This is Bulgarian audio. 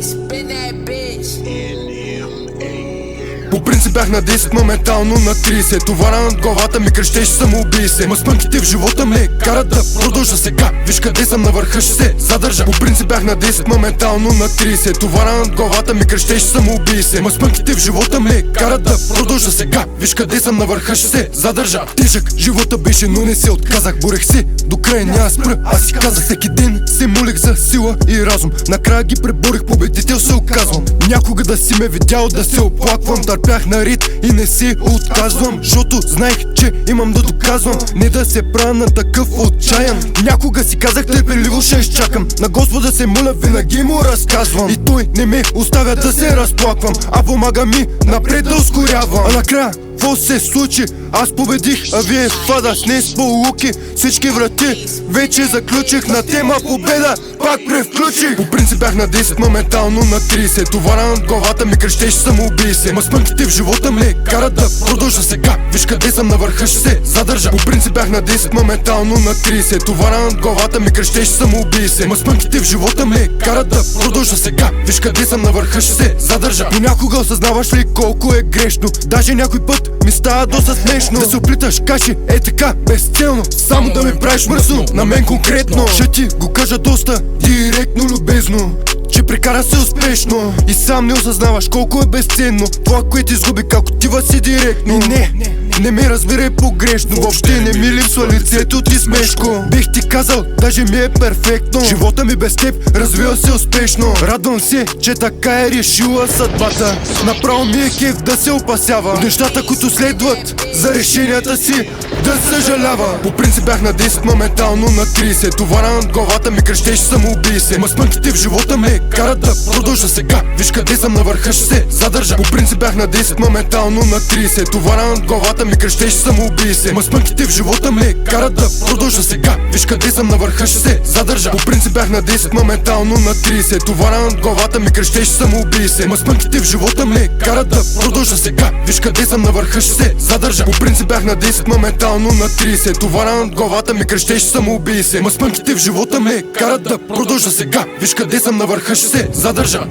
Spin that bitch. По принцип бях на 10, моментално на 30. Товара над главата ми крещеше самоубий се. Ма спънките в живота ме карат да продължа сега. Виж къде съм, на върха ще се задържа. По принцип бях на 10, моментално на 30. Товара над главата ми крещеше самоубий се. Ма спънките в живота ме карат да продължа сега. Виж къде съм, на върха ще се задържа. Тежък живота беше, но не се отказах. Борех се до края, няма спра. Аз си казах, всеки ден се молих за сила и разум. Накрая ги преборих, победител се оказвам. Някога да си ме видял да се оплаквам. Търпях на рит и не се отказвам, защото знаех, че имам да доказвам. Не да се правя на такъв отчаян. Някога си казах, търпеливо ще изчакам. На Господа се моля, винаги му разказвам. И той не ме оставя да се разплаквам, а помага ми напред да ускорявам. А накрая какво се случи? Аз победих, а вие фада с не с полуки. Всички врати вече заключих, на тема победа пак превключих. По принцип бях на 10, моментално на 30. Товара над главата ми крещеше самоубий се. Ма спънките в живота ме карат да продължа сега. Виж къде съм, на върха ще се задържа. По принцип бях на 10, моментално на 30. Товара над главата ми крещеше самоубий се. Ма спънките в живота ме карат да продължа сега. Виж къде съм, на върха ще се задържа. Понякога осъзнаваш ли колко е грешно? Даже някой път ми става доста смешно да се оплиташ каши, е така, безцелно. Само да ме правиш мръсно, на мен конкретно. Ще ти го кажа доста директно, любезно, че прекара се успешно и сам не осъзнаваш колко е безценно това, което изгуби, как отива си директно. И не ме разбирай погрешно, въобще не ми липсва лицето ти смешко. Бих ти казал, даже ми е перфектно. Живота ми без теб развива се успешно. Радвам се, че така е решила съдбата. Направо ми е кеф да се опасява нещата, които следват, за решенията си да съжалява. По принцип бях на 10, моментално на 30. Товара над главата ми крещеше самоубий се. Ма спънките в живота ме карат да продължа сега. Виж къде съм, на върха ще се задържа. По принцип бях на 10, моментално на 30. Товара над главата ми крещеше самоубий се. Ма спънките в живота ме карат да продължа сега. Виж къде съм, на върха ще се задържа. По принцип бях на 10, моментално на 30. Товара над главата ми крещеше самоубий се. Ма спънките в живота ме карат да продължа сега. Виж къде съм, на върха ще се задържа. По принцип бях на 10, моментално на 30. Товара над главата ми крещеше самоубий се. Ма спънките в живота ме карат да продължа сега. Виж къде съм, на върха ще се задържа.